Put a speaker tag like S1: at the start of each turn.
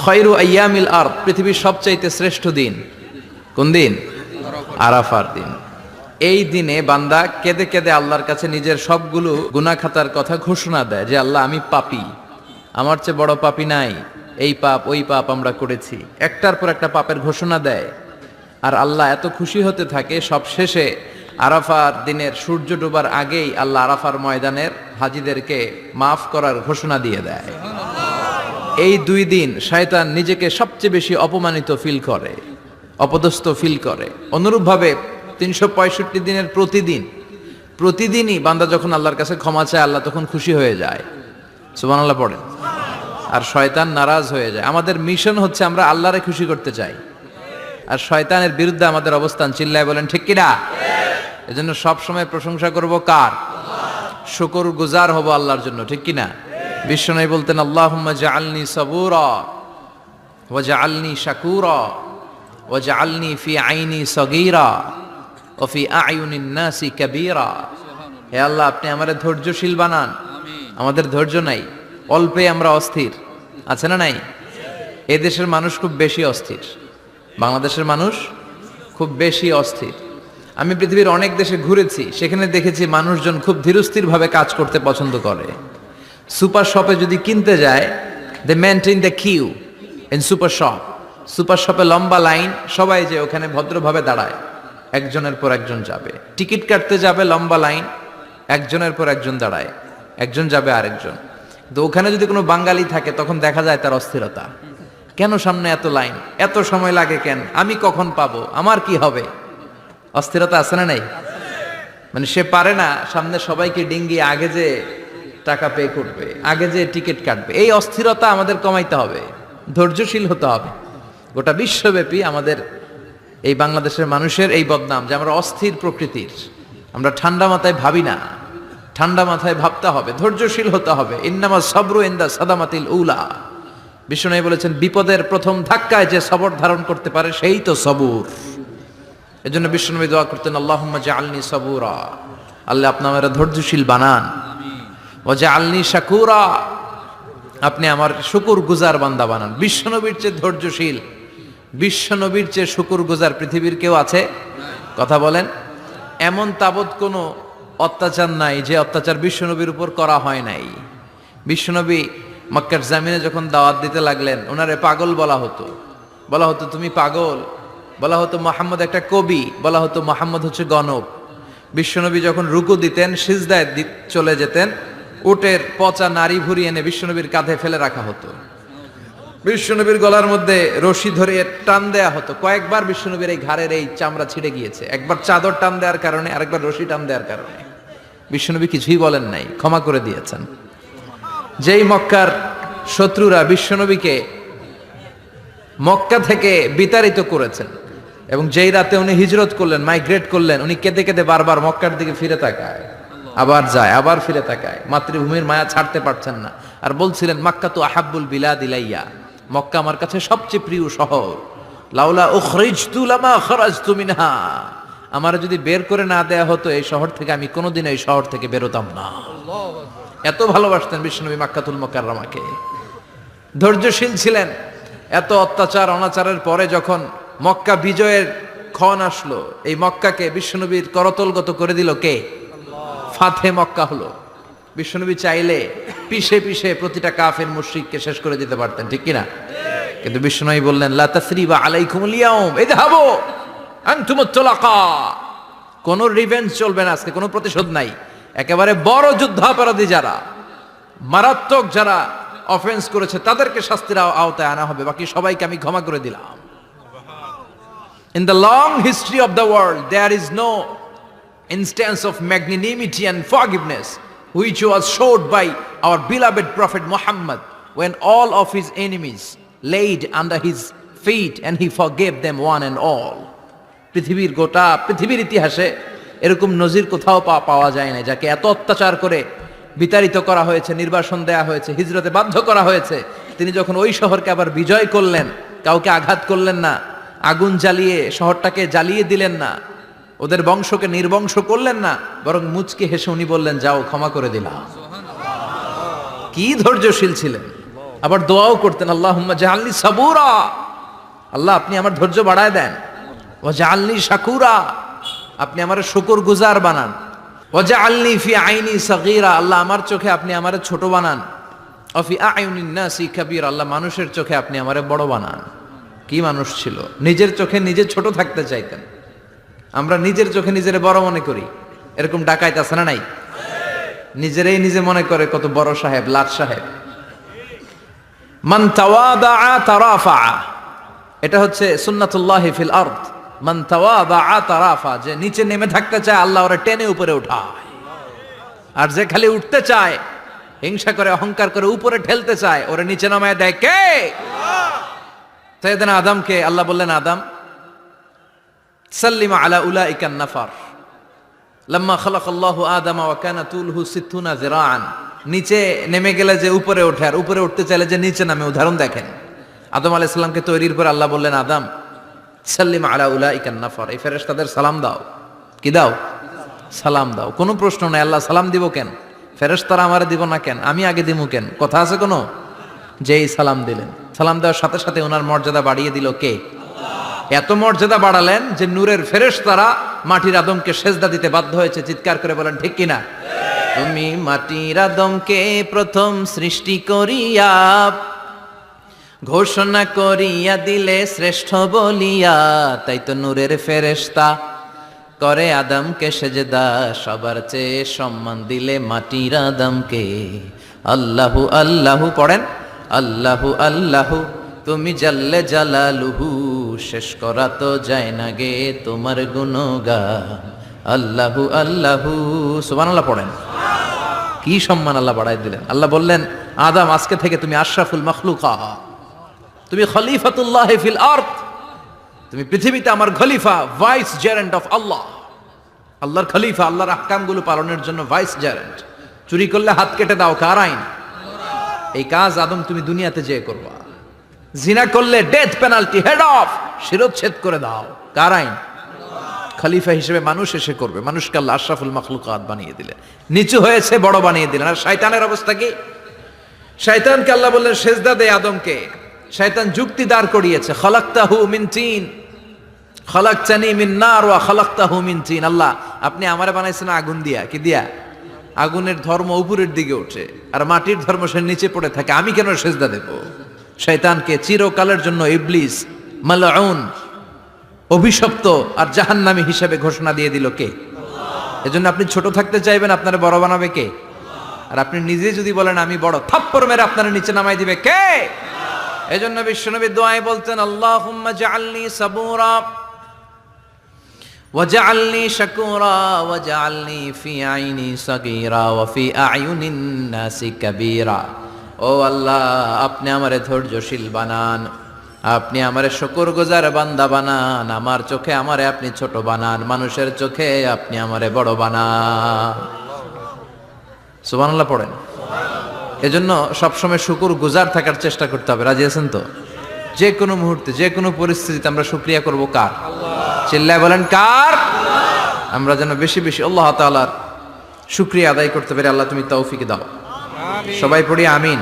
S1: খয়রু আইয়ামিল আরদ, পৃথিবীর সবচাইতে শ্রেষ্ঠ দিন কোন দিন? আরাফার দিন। এই দিনে বান্দা কেঁদে কেঁদে আল্লাহর কাছে নিজের সবগুলো গুনাহ খাতার কথা ঘোষণা দেয় যে আল্লাহ আমি পাপী, আমার চেয়ে বড় পাপী নাই, এই পাপ ওই পাপ আমরা করেছি, একটার পর একটা পাপের ঘোষণা দেয়। আর আল্লাহ এত খুশি হতে থাকে, সব শেষে আরাফার দিনের সূর্য ডোবার আগেই আল্লাহ আরাফার ময়দানের হাজীদেরকে মাফ করার ঘোষণা দিয়ে দেয়। এই দুই দিন শয়তান নিজেকে সবচেয়ে বেশি অপমানিত ফিল করে, অপদস্থ ফিল করে। অনুরূপভাবে 365 দিনের প্রতিদিনই বান্দা যখন আল্লাহর কাছে ক্ষমা চায়, আল্লাহ তখন খুশি হয়ে যায়। সুবহানাল্লাহ পড়েন। আর শয়তান নারাজ হয়ে যায়। আমাদের মিশন হচ্ছে আমরা আল্লাহরে খুশি করতে চাই, আর শয়তানের বিরুদ্ধে আমাদের অবস্থান। চিল্লায় বলেন ঠিক কিনা? এজন্য সব সময় প্রশংসা করব কার? শুকর গুজার হব আল্লাহর জন্য, ঠিক কিনা? বিশ্বনবী বলতেন আল্লাহুম্মা জাআলনি সাবুরা ওয়া জাআলনি শাকুরা ওয়া জাআলনি ফি আইনি সগীরা ওয়া ফি আয়ুনিন নাসি কাবীরা। হে আল্লাহ, আপনি আমাদের ধৈর্যশীল বানান। আমাদের ধৈর্য নাই, অল্পে আমরা অস্থির। আছে না নাই? এই দেশের মানুষ খুব বেশি অস্থির, বাংলাদেশের মানুষ খুব বেশি অস্থির। আমি পৃথিবীর অনেক দেশে ঘুরেছি, সেখানে দেখেছি মানুষজন খুব ধীরস্থিরভাবে কাজ করতে পছন্দ করে। সুপার শপে যদি কিনতে যায়, they maintain the queue in super shop. Super শপে লম্বা লাইন, সবাই যে ওখানে ভদ্রভাবে দাঁড়ায়, একজনের পর একজন যাবে। টিকিট কাটতে যাবে, লম্বা লাইন, একজনের পর একজন দাঁড়ায়, একজন যাবে আরেকজন। তো ওখানে যদি কোনো বাঙালি থাকে, তখন দেখা যায় তার অস্থিরতা। কেন সামনে এত লাইন, এত সময় লাগে কেন, আমি কখন পাবো, আমার কি হবে? অস্থিরতা আছে না নাই? মানে সে পারে না সামনে সবাইকে ডিঙ্গিয়ে আগে যে টাকা পে করবে, আগে যে টিকিট কাটবে। এই অস্থিরতা আমাদের কমাইতে হবে, ধৈর্যশীল হতে হবে। গোটা বিশ্বব্যাপী আমাদের এই বাংলাদেশের মানুষের এই বদনাম যে আমরা অস্থির প্রকৃতির, আমরা ঠান্ডা মাথায় ভাবি না। ঠান্ডা মাথায় ভাবতে হবে, ধৈর্যশীল হতে হবে। ইন্নামা সাবরু ইনদা সাদামাতিল উলা। বিষ্ণু বলেছেন বিপদের প্রথম ধাক্কায় যে সবর ধারণ করতে পারে সেই তো সবুর। এজন্য বিষ্ণু দোয়া করতেন আল্লাহুম্মা জাআলনি সাবুরা, আল্লাহ আপনি আমার ধৈর্যশীল বানান। ওয়া জাআলনি শাকুরা, আপনি আমার শুকর গুজার বান্দা বানান। বিশ্বনবীর চেয়ে ধৈর্যশীল, বিশ্বনবীর চেয়ে শুকর গুজার পৃথিবীর কেউ আছে? কথা বলেন। এমন তাবৎ কোনো অত্যাচার নাই যে অত্যাচার বিশ্বনবীর উপর করা হয় নাই। বিশ্বনবী মক্কার জামিনে যখন দাওয়াত দিতে লাগলেন, ওনারে পাগল বলা হতো, বলা হতো তুমি পাগল, বলা হতো মুহাম্মদ একটা কবি, বলা হতো মুহাম্মদ হচ্ছে গণক। বিশ্বনবী যখন রুকু দিতেন, সিজদায় চলে যেতেন, উটের পচা নারী ভুরি এনে বিশ্বনবীর কাঁধে ফেলে রাখা হতো। বিশ্বনবীর গলার মধ্যে রশি ধরে টান দেয়া হতো। কয়েকবার বিশ্বনবীর এই ঘাড়ের এই চামড়া ছিঁড়ে গিয়েছে, একবার চাদর টান দেওয়ার কারণে, আরেকবার রশি টান দেওয়ার কারণে। বিশ্বনবী কিছুই বলেন নাই, ক্ষমা করে দিয়েছেন। যেই মক্কার শত্রুরা বিশ্বনবীকে মক্কা থেকে বিতাড়িত করেছেন, এবং যেই রাতে উনি হিজরত করলেন, মাইগ্রেট করলেন, উনি কেঁদে কেঁদে বারবার মক্কার দিকে ফিরে তাকায়, আবার যায়, আবার ফিরে তাকায়, মাতৃভূমির মায়া ছাড়তে পারছেন না। আর বলছিলেন মাক্কা তো আহাব্বুল বিলাদ ইলাইয়া, মক্কা আমার কাছে সবচেয়ে প্রিয় শহর। লাউলা উখরিজতু লামা খরাজতু মিনহা, আমার যদি বের করে না দেয়া হতো এই শহর থেকে, আমি কোনোদিন এই শহর থেকে বেরোতাম না। এত ভালোবাসতেন বিশ্বনবী মাক্কাতুল মুকাররমাকে। ধৈর্যশীল ছিলেন। এত অত্যাচার অনাচারের পরে যখন মক্কা বিজয়ের ক্ষণ আসলো, এই মক্কাকে বিশ্বনবীর করতলগত করে দিল কে? ফাতে মক্কা হলো। বিশ্বনবী চাইলে পিছে পিছে প্রতিটা কাফের মুশরিককে শেষ করে দিতে পারতেন, ঠিক কিনা? কিন্তু বিশ্বনবী বললেন লা তাসরিবা আলাইকুমুল ইয়াউম ইযহাবু আনতুমুত তুলাকা। কোনো রিভেঞ্জ চলবে না আজকে, কোনো প্রতিশোধ নাই। একেবারে বড় যুদ্ধাপরাধী যারা, মারাত্মক যারা অফেন্স করেছে, তাদেরকে শাস্তির আওতায় আনা হবে, বাকি সবাইকে আমি ক্ষমা করে দিলাম। In the long history of the world, there is no instance of magnanimity and forgiveness which was showed by our beloved Prophet Muhammad when all of his enemies laid under his feet and he forgave them one and all. পৃথিবীর ইতিহাসে এরকম নজির কোথাও পাওয়া যায় না, যাকে এত অত্যাচার করে বিতাড়িত করা হয়েছে, নির্বাসন দেয়া হয়েছে, হিজরতে বাধ্য করা হয়েছে। তিনি যখন ওই শহরকে আবার বিজয় করলেন, কাউকে আঘাত করলেন না, আগুন জ্বালিয়ে শহরটাকে জ্বালিয়ে দিলেন না, ওদের বংশকে নির্বংশ করলেন না, বরং মুচকি হেসে উনি বললেন যাও ক্ষমা করে দিলাম। কি ধৈর্যশীল ছিলেন! আবার দোয়াও করতেন, আল্লাহুম্মা জাআলনি সাবুরা, আল্লাহ আপনি আমার ধৈর্য বাড়ায় দেন। ওয়া জাআলনি শাকুরা, আপনি আমার শুকর গুজার বানান। ওয়া জাআলনি ফি আইনি সাগীরা, আল্লাহ আমার চোখে আপনি আমারে ছোট বানান। ওয়া ফি আয়ুনিন নাসি কাবীরা, আল্লাহ মানুষের চোখে আপনি আমারে বড় বানান। কি মানুষ ছিল, নিজের চোখে নিজে ছোট থাকতে চাইতেন। আমরা নিজের চোখে নিজের বড় মনে করি, এরকম ডাকাইত আছে না নাই? নিজেরাই নিজে মনে করে কত বড় সাহেব, লাট সাহেব। মান তাওয়াদা তারাফা, এটা হচ্ছে সুন্নাতুল্লাহি ফিল আরদ। মান তাওয়াদা তারাফা, যে নিচে নেমে থাকতে চায় আল্লাহ ওরে টেনে উপরে উঠায়, আর যে খালি উঠতে চায়, হিংসা করে অহংকার করে উপরে ঠেলতে চায়, ওরে নিচে নামায় দেয় কে? সাইয়েদনা আদমকে আল্লাহ বললেন, আদম সাল্লিমা আলা উলাইকান নাফার লাম্মা খালাকাল্লাহু আদামা ওয়া কানা তুলহু 60 যিরাআন। নিচে নেমে গেলে যে উপরে ওঠে, আর উপরে উঠতে চাইলে যে নিচে নামে, উদাহরণ দেখেন। আদম আলাইহিস সালামকে তৈরির পর আল্লাহ বললেন, আদম সাল্লিমা আলা উলাইকান নাফার, এই ফেরেশতাদের সালাম দাও। কি দাও? সালাম দাও। কোনো প্রশ্ন নাই, আল্লাহ সালাম দিব কেন? ফেরেশতারা আমারে দিব না কেন? আমি আগে দিমু কেন? কথা আছে কোনো? যেই সালাম দিলেন, সালাম দেওয়ার সাথে সাথে ওনার মর্যাদা বাড়িয়ে দিল কে? এত মর্যাদা বাড়ালেন যে নূরের ফেরেশতারা মাটির আদমকে সেজদা দিতে বাধ্য হয়েছে। চিৎকার করে বলেন ঠিক কিনা? তুমি মাটির আদমকে প্রথম সৃষ্টি করিয়া ঘোষণা করিয়া দিলে শ্রেষ্ঠ বলিয়া, তাই তো নূরের ফেরেশতা করে আদমকে সেজদা, সবার চেয়ে সম্মান দিলে মাটির আদমকে। আল্লাহু আল্লাহু পড়েন, আল্লাহু আল্লাহু তুমি জাল্লে জালালুহু, শেষ করা তো যায় না গে তোমার গুণগান। আল্লাহু আল্লাহু, সুবহানাল্লাহ পড়েন। কি সম্মান আল্লাহ বাড়াই দিলেন। আল্লাহ বললেন, আদম আজকে থেকে তুমি আশরাফুল মাখলুকাত, তুমি খলিফাতুল্লাহ ফিল আরদ, তুমি পৃথিবীতে আমার খলিফা, ভাইস জেরেন্ট অফ আল্লাহ। আল্লাহর খলিফা, আল্লাহর আহকামগুলো পালনের জন্য ভাইস জেরেন্ট। চুরি করলে হাত কেটে দাও, কার আইন? এই কাজ আদম তুমি দুনিয়াতে যেয়ে করবা। জিনা করলে ডেথ পেনাল্টি, হেড অফ, শিরোচ্ছেদ করে দাও, কার আইন? খলিফা হিসেবে মানুষ এসে করবে। মানুষকে আল্লাহ আশরাফুল মাখলুকাত বানিয়ে দিলেন, নিচু হয়েছে বড় বানিয়ে দিলেন। আর শয়তানের অবস্থা কি? শয়তানকে আল্লাহ বললেন সেজদা দে আদমকে। শয়তান যুক্তি দাঁড় করিয়েছে, খালাকতাহু মিন তিন খালাকতানি মিন নার ওয়া খালাকতাহু মিন তিন। আল্লাহ আপনি আমারে বানাইছেন আগুন দিয়া। কি দিয়া? আগুনের ধর্ম উপরের দিকে ওঠে, আর মাটির ধর্ম সে নিচে পড়ে থাকে, আমি কেন সেজদা দেব? শয়তানকে চিরকালের জন্য ইবলিস, মালউন, অভিশপ্ত আর জাহান্নামী হিসেবে ঘোষণা দিয়ে দিল কে? এজন্য আপনি ছোট থাকতে চাইবেন, আপনারা বড় বানাবে কে? আর আপনি নিজে যদি বলেন আমি বড়, থাপ্পড় মেরে আপনারা নিচে নামাই দিবে কে? এজন্য বিশ্বনবী দোয়ায় বলতেন, আল্লাহুম্মা জাআলনি সাবুরা ওয়াজআলনি শাকুরা ওয়াজআলনি ফি আইনি সাগীরা ওয়া ফি আয়ুনিন নাসি কাবীরা। ও আল্লাহ, আপনি আমারে ধৈর্যশীল বানান, আপনি আমারে শুকরগুজার বান্দা বানান, আমার চোখে আমারে আপনি ছোট বানান, মানুষের চোখে আপনি আমারে বড় বানান। সুবহানাল্লাহ পড়েন। এজন্য সবসময় শুকরগুজার থাকার চেষ্টা করতে হবে। রাজি আছেন তো? যে কোনো মুহূর্তে, যে কোনো পরিস্থিতিতে আমরা শুকরিয়া করব কার? চিল্লায় বলেন কার? আমরা যেন বেশি বেশি আল্লাহ তাআলার শুকরিয়া আদায় করতে পারি। আল্লাহ তুমি তৌফিক দাও। সবাই পড়ি আমিন।